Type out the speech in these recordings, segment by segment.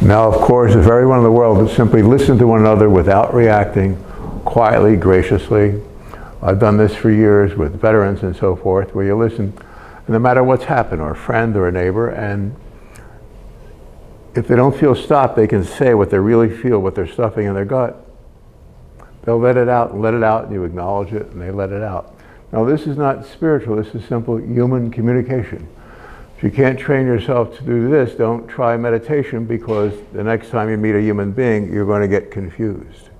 Now, of course, if everyone in the world would simply listen to one another without reacting, quietly, graciously. I've done this for years with veterans and so forth, where you listen, no matter what's happened, or a friend or a neighbor, and if they don't feel stopped, they can say what they really feel, what they're stuffing in their gut. They'll let it out, and you acknowledge it, and they let it out. Now, this is not spiritual, this is simple human communication. If you can't train yourself to do this, don't try meditation, because the next time you meet a human being, you're going to get confused.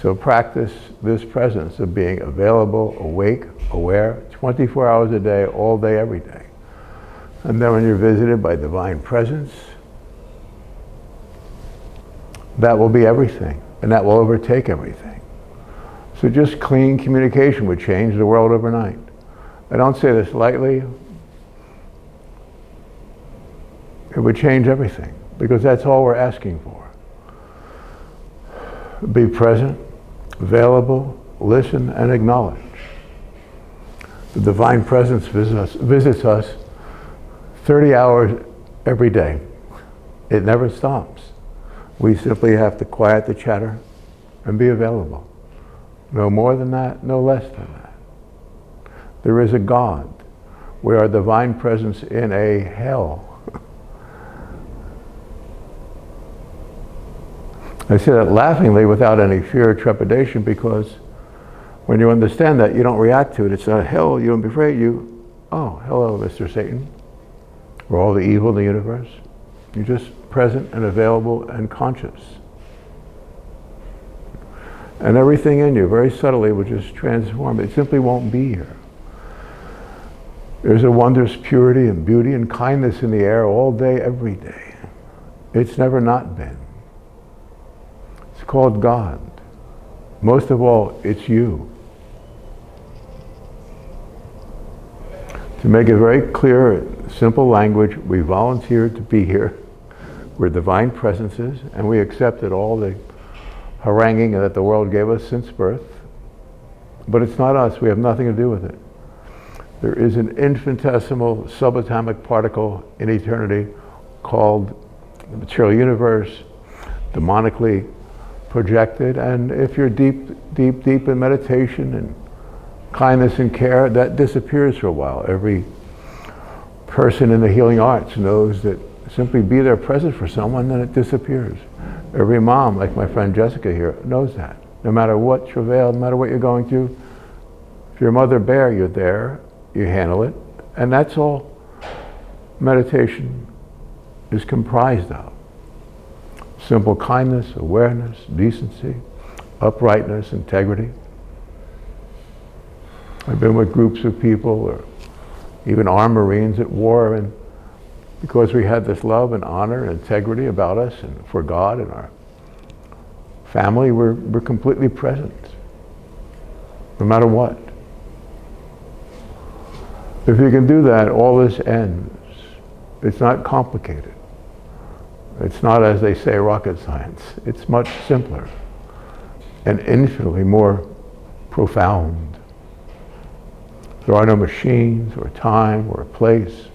So practice this presence of being available, awake, aware, 24 hours a day, all day, every day. And then when you're visited by divine presence, that will be everything, and that will overtake everything. So just clean communication would change the world overnight. I don't say this lightly. It would change everything, because that's all we're asking for. Be present, available, listen, and acknowledge. The divine presence visits us 30 hours every day. It never stops. We simply have to quiet the chatter and be available. No more than that, no less than that. There is a God. We are divine presence in a hell. I say that laughingly, without any fear or trepidation, because when you understand that, you don't react to it. It's not hell, you don't be afraid. Oh, hello, Mr. Satan, or all the evil in the universe. You're just present and available and conscious. And everything in you, very subtly, will just transform. It simply won't be here. There's a wondrous purity and beauty and kindness in the air all day, every day. It's never not been. It's called God. Most of all, it's you. To make it very clear, simple language, we volunteered to be here. We're divine presences, and we accepted all the haranguing that the world gave us since birth. But it's not us. We have nothing to do with it. There is an infinitesimal subatomic particle in eternity called the material universe, demonically projected, and if you're deep in meditation and kindness and care, that disappears for a while. Every person in the healing arts knows that simply be there present for someone, then it disappears. Every mom, like my friend Jessica here, knows that. No matter what travail, no matter what you're going through, if you're a mother bear, you're there, you handle it, and that's all meditation is comprised of. Simple kindness, awareness, decency, uprightness, integrity. I've been with groups of people, or even armed Marines at war, and because we had this love and honor and integrity about us and for God and our family, we're completely present, no matter what. If you can do that, all this ends. It's not complicated. It's not, as they say, rocket science. It's much simpler and infinitely more profound. There are no machines or time or place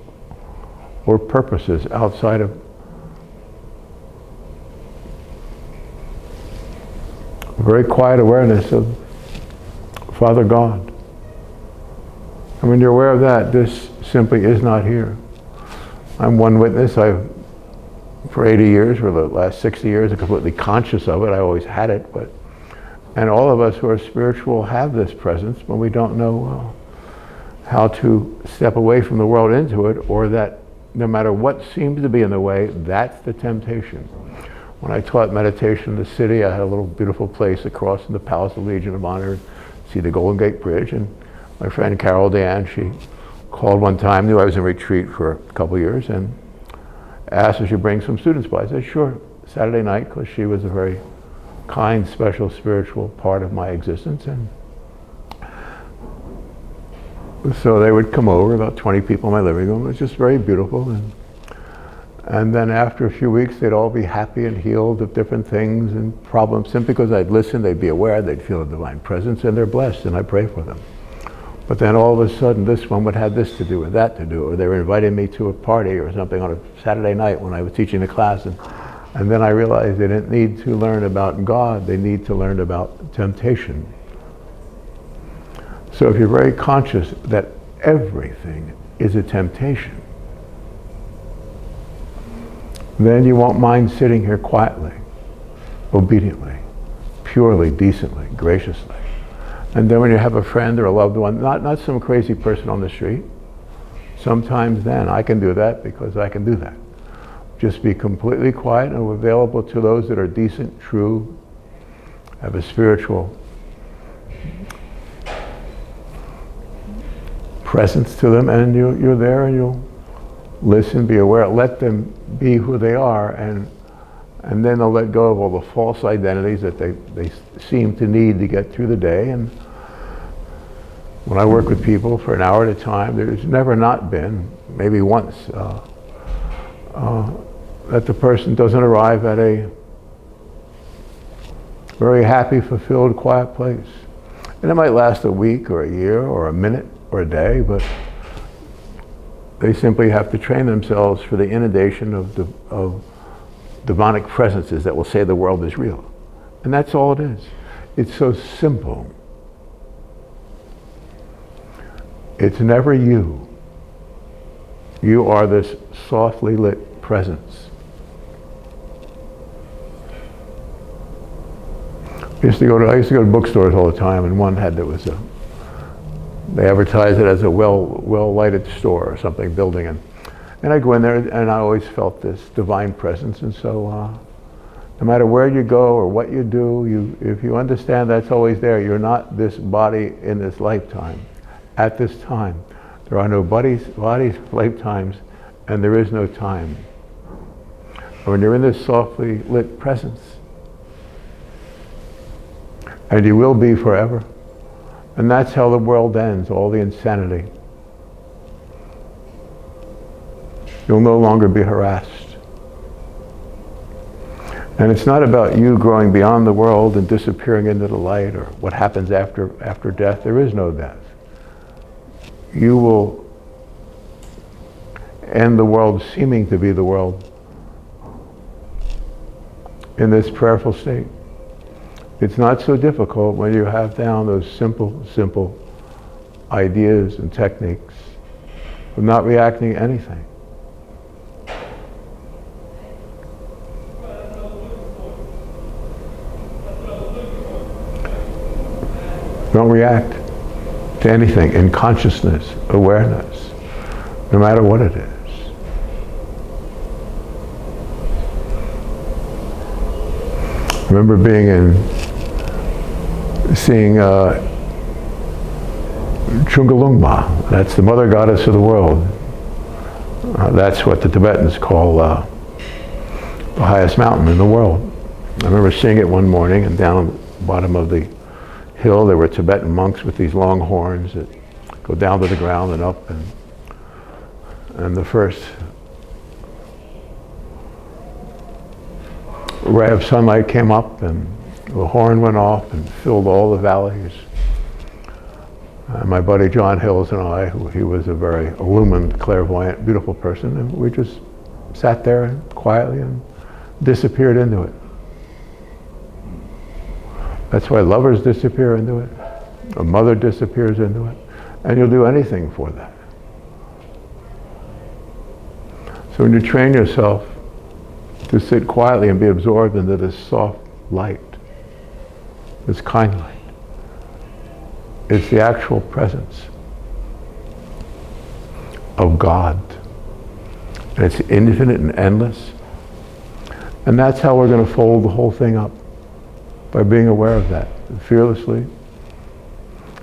or purposes outside of a very quiet awareness of Father God. And when you're aware of that, this simply is not here. I'm one witness. For 80 years, or the last 60 years, I'm completely conscious of it. I always had it, and all of us who are spiritual have this presence, but we don't know how to step away from the world into it, or that no matter what seems to be in the way, that's the temptation. When I taught meditation in the city, I had a little beautiful place across from the Palace of the Legion of Honor, see the Golden Gate Bridge, and my friend Carol Dan, she called one time, knew I was in retreat for a couple of years, and asked if she'd bring some students by. I said, sure, Saturday night, because she was a very kind, special, spiritual part of my existence. And so they would come over, about 20 people in my living room. It was just very beautiful. And then after a few weeks, they'd all be happy and healed of different things and problems. Simply because I'd listen, they'd be aware, they'd feel a divine presence, and they're blessed, and I pray for them. But then all of a sudden this one would have this to do or that to do, or they were inviting me to a party or something on a Saturday night when I was teaching the class, and then I realized they didn't need to learn about God, they need to learn about temptation. So if you're very conscious that everything is a temptation, then you won't mind sitting here quietly, obediently, purely, decently, graciously. And then when you have a friend or a loved one, not some crazy person on the street, sometimes then I can do that because I can do that. Just be completely quiet and available to those that are decent, true, have a spiritual presence to them, and you're there and you'll listen, be aware, let them be who they are, and then they'll let go of all the false identities that they seem to need to get through the day. And when I work with people for an hour at a time, there's never not been, maybe once, that the person doesn't arrive at a very happy, fulfilled, quiet place. And it might last a week or a year or a minute or a day, but they simply have to train themselves for the inundation of demonic presences that will say the world is real. And that's all it is. It's so simple. It's never you. You are this softly lit presence. I used to go to bookstores all the time, and one had they advertised it as a well lighted store or something, building, and I go in there and I always felt this divine presence. And so no matter where you go or what you do, if you understand that's always there, you're not this body in this lifetime. At this time, there are no bodies, lifetimes, and there is no time. When you're in this softly lit presence, and you will be forever. And that's how the world ends, all the insanity. You'll no longer be harassed. And it's not about you growing beyond the world and disappearing into the light or what happens after death. There is no death. You will end the world seeming to be the world in this prayerful state. It's not so difficult when you have down those simple ideas and techniques of not reacting to anything. Don't react to anything in consciousness, awareness, no matter what it is. I remember seeing Chungalungma. That's the mother goddess of the world. That's what the Tibetans call the highest mountain in the world. I remember seeing it one morning, and down the bottom of the hill there were Tibetan monks with these long horns that go down to the ground and up, and the first ray of sunlight came up and the horn went off and filled all the valleys. My buddy John Hills and I, he was a very illumined, clairvoyant, beautiful person, and we just sat there quietly and disappeared into it. That's why lovers disappear into it, a mother disappears into it, and you'll do anything for that. So when you train yourself to sit quietly and be absorbed into this soft light, this kind light, it's the actual presence of God. And it's infinite and endless. And that's how we're going to fold the whole thing up, by being aware of that, fearlessly.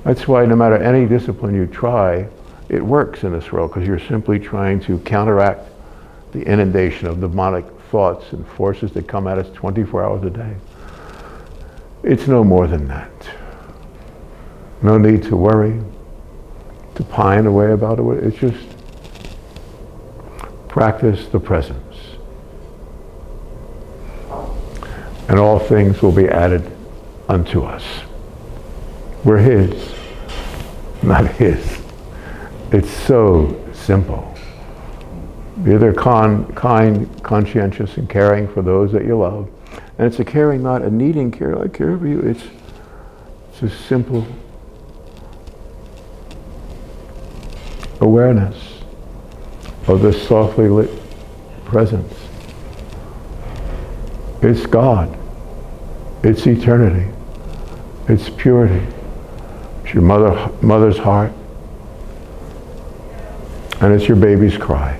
That's why no matter any discipline you try, it works in this world, because you're simply trying to counteract the inundation of demonic thoughts and forces that come at us 24 hours a day. It's no more than that. No need to worry, to pine away about it. It's just practice the presence. And all things will be added unto us. We're His. not his. It's so simple. Be either kind, conscientious, and caring for those that you love. And it's a caring, not a needing care, like care for you. It's a simple awareness of this softly lit presence. It's God. It's eternity. It's purity. It's your mother's heart. And it's your baby's cry.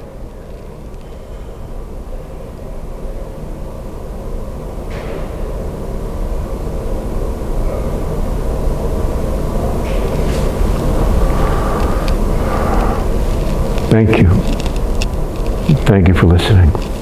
Thank you. Thank you for listening.